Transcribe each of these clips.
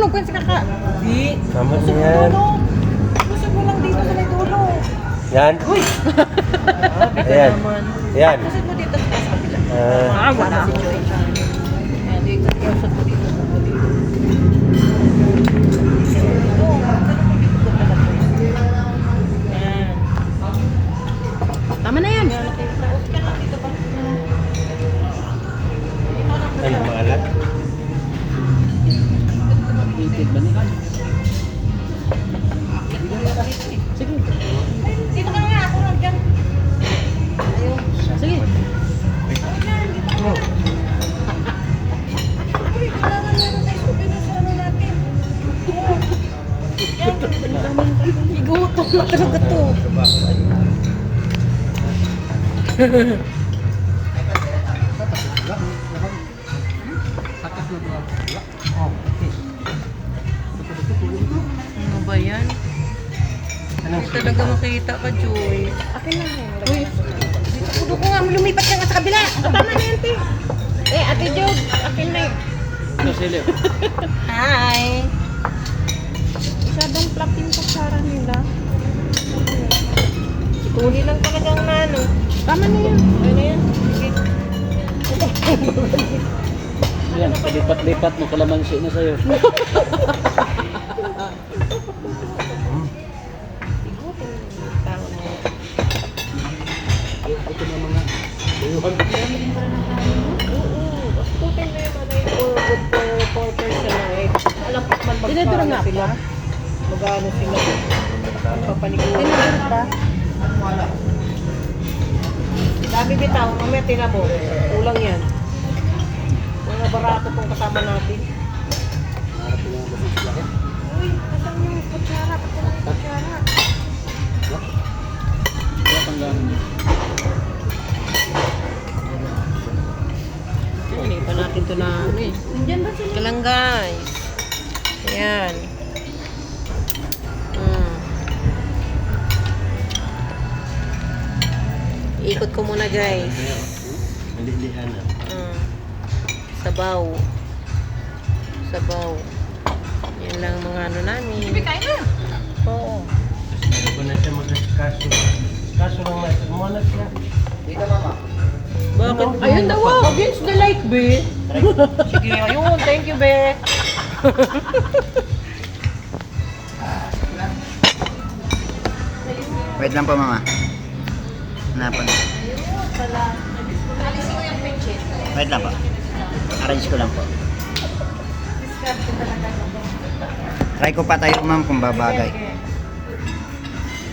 Tulog pa sa kaka. Di. Tama na yan. Gusto mo lang dito sa may dulo. Yan. Uy! Ayan. Yan. Gusto mo dito sa kabila. Wala. Si Joy. Ayan, dito. Iusot mo dito. Tama na yan. Ano, maalat? Itik ba niya? Sige. Dito ka nga. Ako lang dyan. Ayun. Sige. Uy, kailangan meron tayo subin sa ano natin. Igutom na talaga to. Ano ba yan? Hindi talaga makita ka, Joy. Akin na. Uy, dito ko nga, lumipat ka nga sa kabila. Tama na yan, te. Ate Jo, akin na yun. Silip. Hi! Masyadong flap yung kutsara nila. Ikuli lang talagang na, ano. Tama na yan. Ano na yan? Sige. Yan, palipat-lipat mo kalamansi na sa'yo. Ito na mga dayuhan. Putin na yung ano yung for person na eh. Alam pa man magkano sila. Magkano sila. Papaniguran. Tinador ba? Wala. Dami bitaw. Mamaya tinabo. Kulang yan. Mga barato pong kasama natin. Uy, kasama yung kutsara. Kasama yung kutsara. Kaya tanggalan niyo. Hindi pa natin ito na ano eh. Ika lang guys. Ayan. Ikot ko muna guys. Malilihan na. Sabaw. Sabaw. Yan lang mga ano namin. Hindi kain na. Oo. Hindi ko na siya mag-kaso. Kaso lang nasa muna siya. Dito mama. Bakit? Ayun daw against the light, be. Sige, ayun. Thank you, be. Wait lang po, mama. Hanapan. Alisin ko yung pinches. Wait lang po. Arrange ko lang po. Try ko pa tayo, ma'am, kung babagay.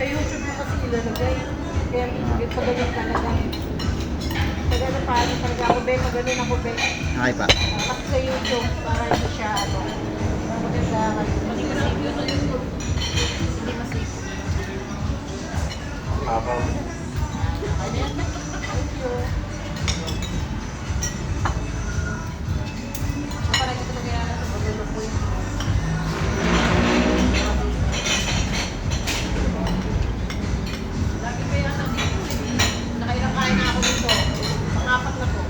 Sa YouTube mo kasi ilalagay. Kaya pag ganun talaga. Pag ano pa, talaga ako, be. Pag ganun ako, be. Okay pa. Kasi sa YouTube, para hindi siya, ano, maganda. Hindi masip yun sa YouTube. Hindi masip. Papaw. Thank you. Para ito talaga yan sa pagdalo ko yun. Lagi pa yan ang dito. Nakailang kain na ako dito. Pangapat na to.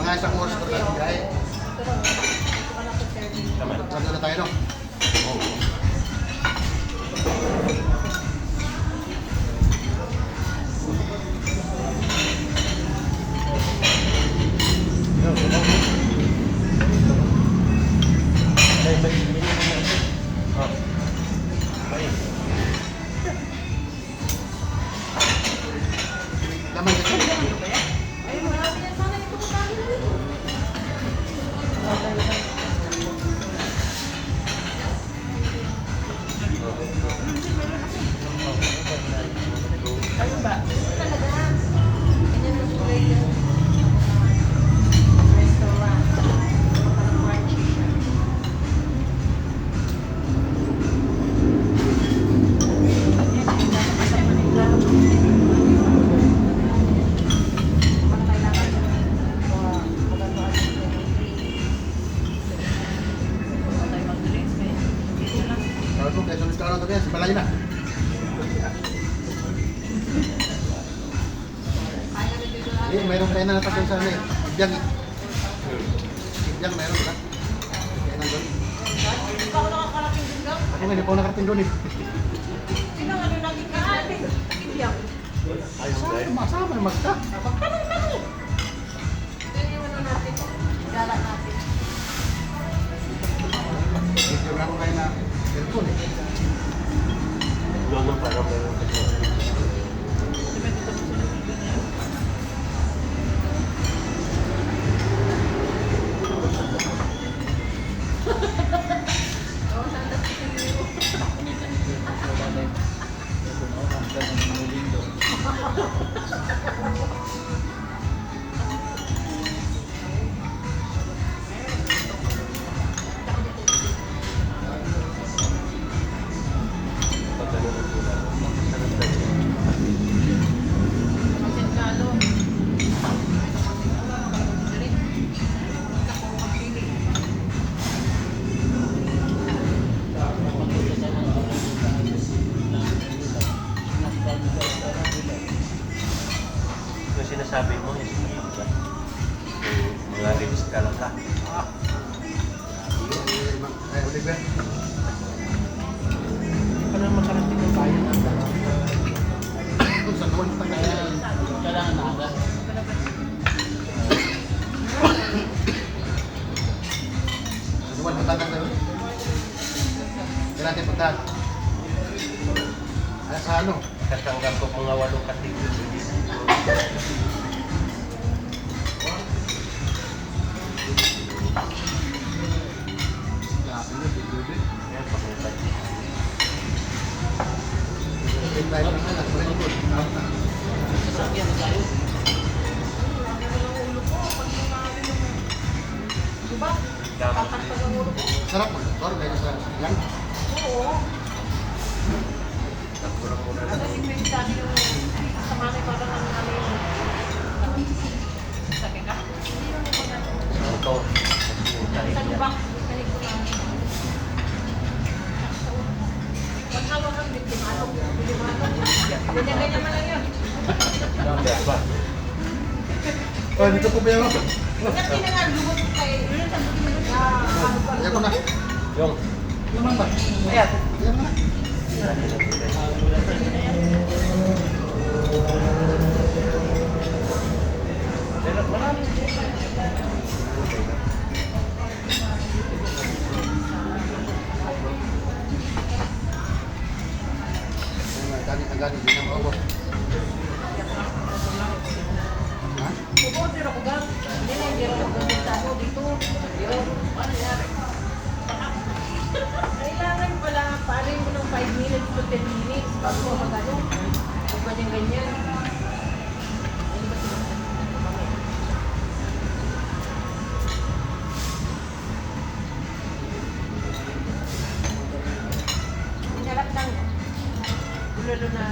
Mga isang oras ko lang, guys. Ito lang. Ito ka lang sa serving. Ano na tayo, no? Laman kasi. Ayun, marami yan sana ito ko tayo. Ayun ba? Talaga. Ganyan ang kulay yan. Restaurant. Parang crunchy siya. Sabi ko, kaya sa restaurant na sa balay na. Eh, mayroong kayo na natakot sa amin. Bibyang eh. Bibyang meron ba? Kaya nandun. Hindi pa ako nakakarating dun lang. Ako nga, hindi pa ako nakarating doon eh. Sino ano naging karating? Iyak. Masama naman ka. Magtanong-tanong. Yan yung ano natin. Gala natin. Video nga ako kayo na cellphone eh. Doon parang meron kasi. Yung sinasabi mo, yung mga release ka lang ka. Ay, Oliver. Hindi ka na makarating ng bayan ng Kung saan naman pa kaya. Kailangan na agad. Saan naman punta ka doon? Kaya natin punta. Ay, sa ano? Katanggap ko mga 8 katigil. Lapin na, bibili. Ayan, pangitag. Bibili tayo ng anak, balik ko. Sasakyan na tayo. Diba? Dami. Kakantag ang ulo ko. Sarap mag-doktor, kaya sa yan. Oo. Nagkurang muna Ano lang. yung may dami yung kasama na parang ang ano yung sakit ka? Ito. Yung tayo Sa niya. lubak. Kanig ko lang. Pag hawak ang biktimano, ganyan-ganyan man lang yun. Kaya ba? Oh, dito po ba yun? Pagkat pinangalubot kay yun sa Ayan ko na. Yung. Naman ba? Ayan. Ayan mo na. Marami. Agad, hindi na maubos. Ha? Puporter ako gan. Hindi na hindi ako gumita ako dito. Dito. Ano nangyari? Kailangan pala parin mo ng 5 minutes to 10 minutes bago mo magano. Kung ganyan-ganyan. Ano ba sinasabi? Hinalap lang. Lalo na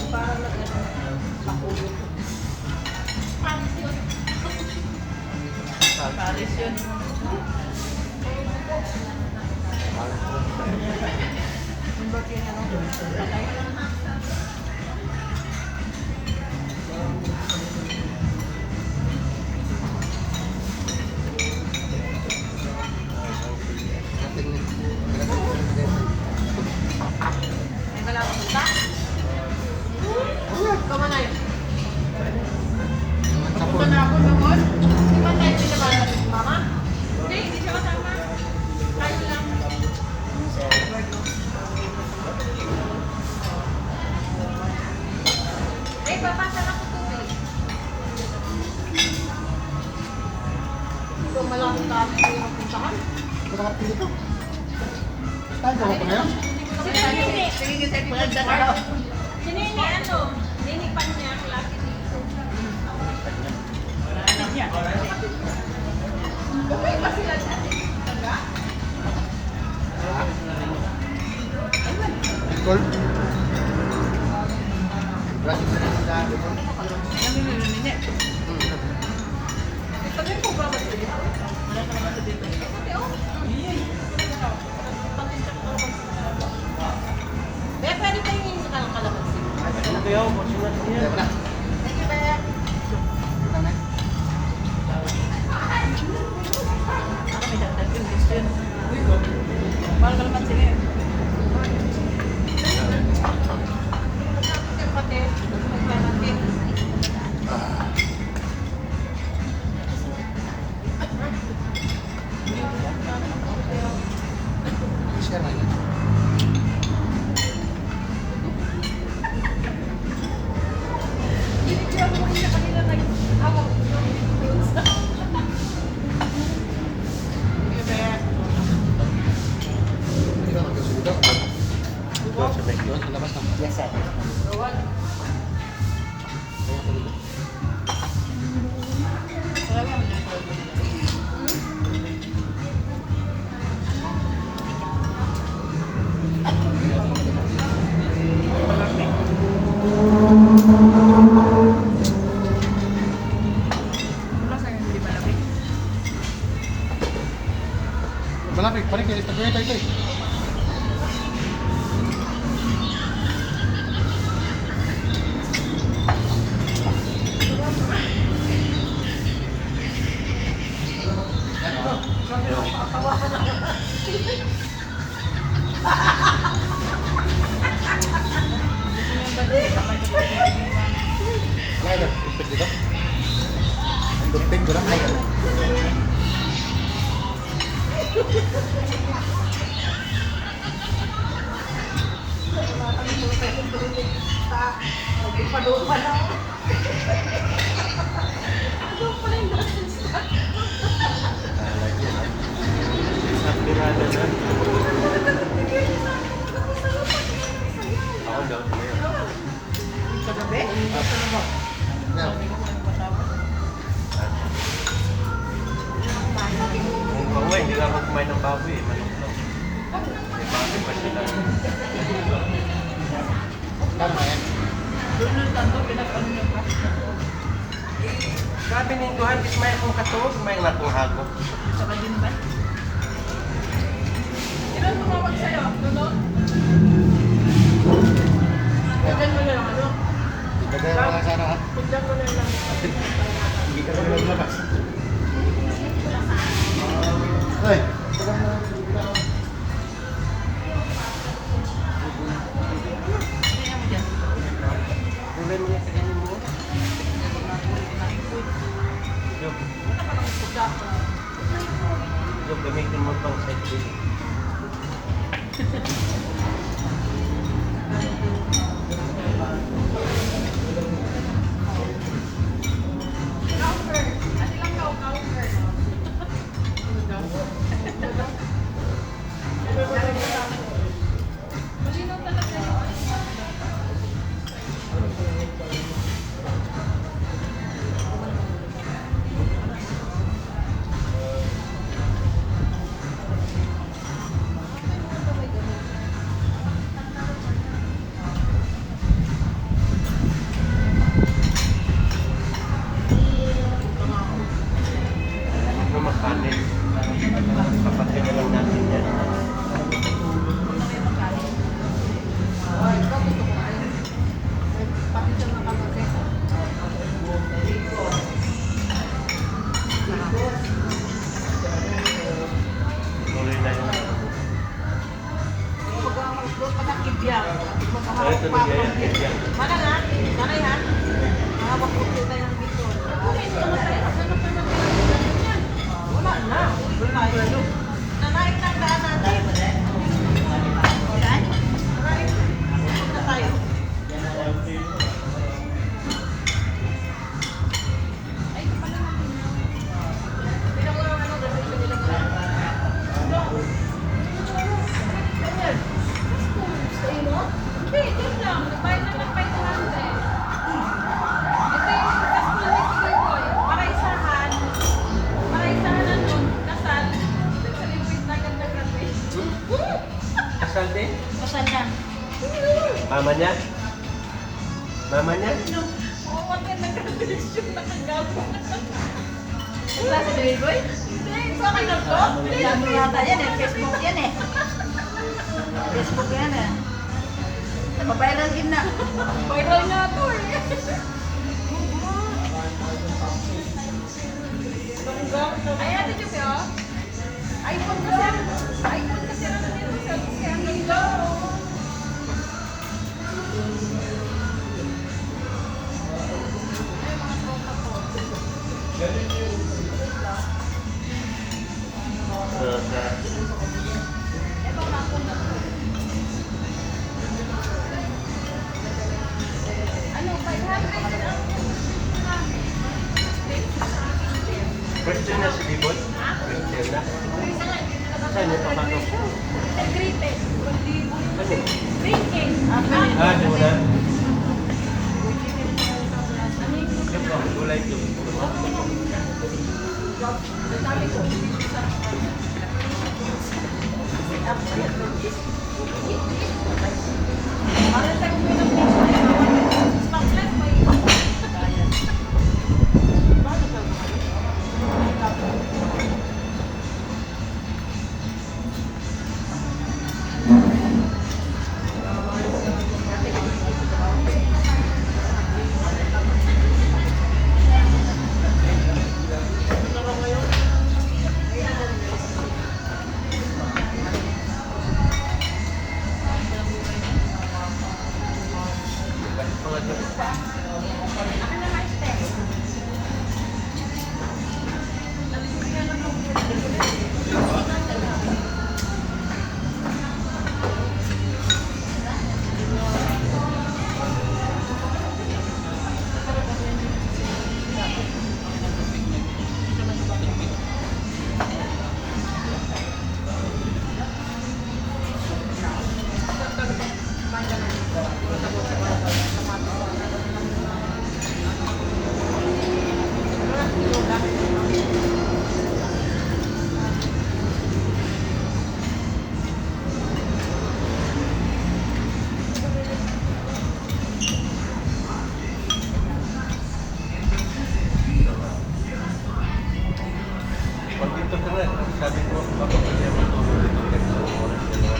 parang nag-ano, pakulot. Paris yun. Paris yun. Yung ba't yun ano? Patay. May malawang punta? Kamanay. Punta na ako noon. Di ba tayo pinabala ni Mama? Hindi siya kasama. Tayo lang. Papasa na ko tubig. Ito malawang dami ko yung puntahan. Nakarating dito. Tayo ba pa ngayon? Sige, Sinini, ano? Ninipan niya ang laki dito. Okay ba sila dyan? Taga? Nicole? Grabe na rin sa akin. Namimili. Sabi ko ba ba sila? Wala ka naman sa dito. Ate, oh. Pwede tayong hindi ka ng kalamansi. Ano kaya ako? Sinat niya. Kaya mo na. may dagdag yun. Gusto yun. Mahal ka naman sila yun. Share na yun. Hindi ka magkasundo. Doon sa back. Doon, sa labas na. Yes, sir. Malapit, balik kayo. Tagoy tayo ito eh. Kaya ipit dito. Ang duping ko lang. Sabi na na. Ako daw na yun. Kagabi? Now, Kung ako hindi lang ako kumain ng baboy eh. Manok lang. May baboy pa sila. tama yan. Doon yung tanto, pinapano niyo pa. Sabi ni Tuhan, is may akong katulog, may akong hago. Saka din ba? Ilan tumawag sa'yo? Nuno? Pagdan mo na lang ano? Ilagay mo lang sana ha. Pagdan mo na lang. Hindi ka rin maglabas. Ay! Kulay mo nga sa ganyan mo. Job. Job, gamitin mo pang side bill. Ano makanin? Papatay na lang natin yan. Tuloy na yun. Ay, ito na yan. Yan. Mana nga? Nanay ha? Mga bakuti tayo ng dito. Wala na. Wala na. Nanay na daan natin. Saan? Nanay. Punta tayo. Ay, ito pala natin. Tingnan mo naman ano. Stay mo? Hindi, dyan lang. Nagbayad na lang 500. Ito yung kasal ni Kuya Boy. Para isahan na nun. Kasal. Nag-celebrate na agad ng graduation. Kasal din? Kasal na. Mama niya? Mama niya? No. Oo, wag yan nag-graduation. Nakagawa. Klase ni Kuya Boy? Hindi, sa akin na to. Yan yata yan eh. Facebook yan eh. Facebook yan eh. Mabiral din na. Viral nga to eh. Question na si Libot? Question na? Saan yung papasok? Ah, di mo na? Ito, gulay ito. Pag dito ka na, sabi ko, baka pwede mo tulong dito kahit sa oras dalawa.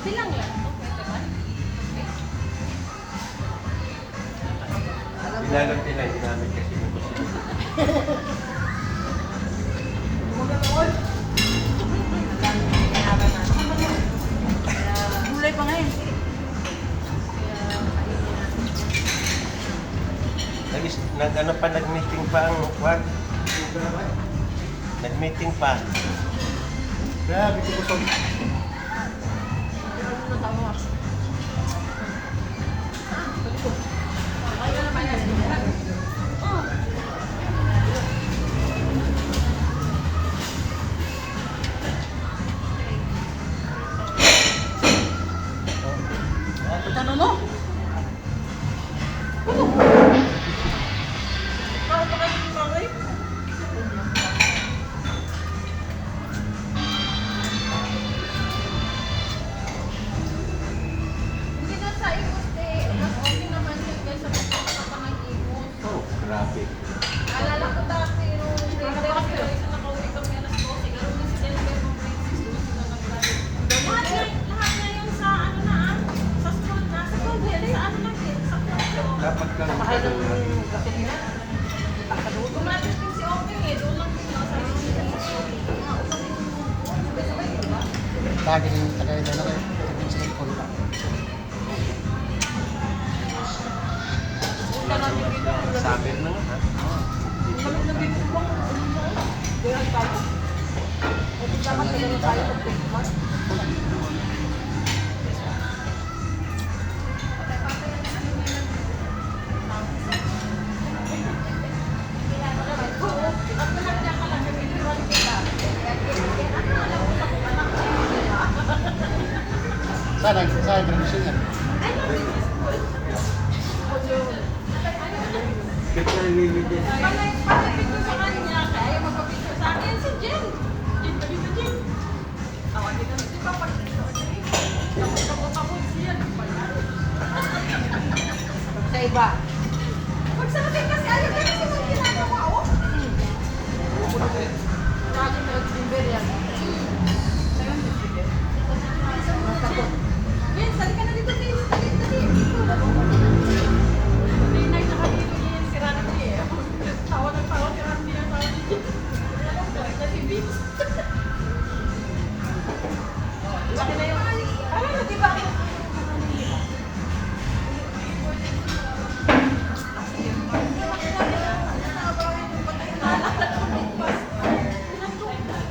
Bilang lang. Binalot nila, hindi namin kasi gusto. Gulay pa ngayon. Nag-ano pa, nag-meeting pa ang kwan. Nag-meeting pa. Grabe ko gusto. Ano no? Oh, grabe. Alala ko dati nung isa nakauwi kami alas 12, gano'n din si Delbert nung grade 6 doon sila nag-graduate. Lahat na yung sa ano na sa school na, sa school din, sa ano lang din, sa school. Dapat lang. Sakay ng gasolina. Gumraduate din si Openg eh, doon lang din ako sa Lagi rin tagay na lang yung cellphone pa. Sabi na nga, ha? Saan tradisyon yan? Kita nililid. Pag-picture sa kanya, kaya magpapicture sa akin si Jen. Jen, dali na Jen. Tawagin namin si Papa. Kapag siya, di ba yan? Sa iba. Magsabi kasi ayaw kasi mga ginagawa ko. Lagi na timber yan. Jen, sali ka na dito, Jen. Dali. Hindi na nakadito niya si Randy eh. Tawa ng tawa si Randy ang tawa niya. Kasi Vince. Laki na yung... Ano, di ba?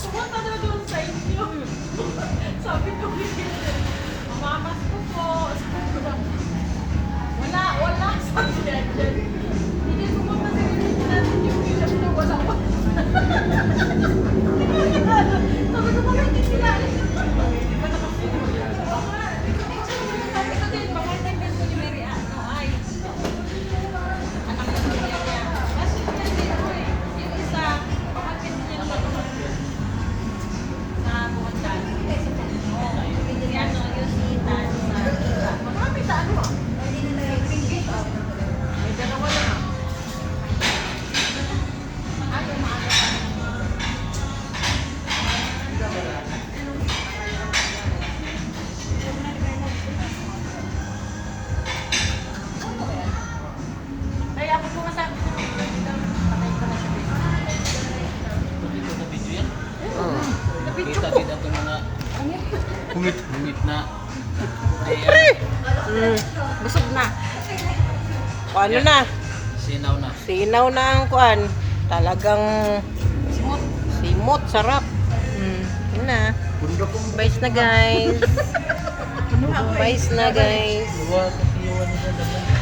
Pumunta na doon sa inyo. Sabi ko, mamamas ko po. Wala. Sabi niya dyan. Hindi pumunta sa inyo natin yung bilang na wala. Sabi ko, bakit hindi sila? Di ba nakapino? Sabi ko din, baka nagdan ko ni Mary Ano ay. Anak ko niya niya. Kasi hindi ko eh. Yung isa, pamagpin niya naman ako. Sa Bukandan. Yan o, yung sita. Marami sa ano ah. May dalawa lang ah. Ano maaga pa. Kaya ako pumasabi sa mga patay ko na siya. Dito sa video yan. Napicture Kita ko. kita ito mga humit na. Busog na. Ano na? Sinaw na. Sinaw na ang kuan. Talagang simot, sarap. Yun na. Bais na guys. Bais na guys. Luwa kasi yung ano sa laman.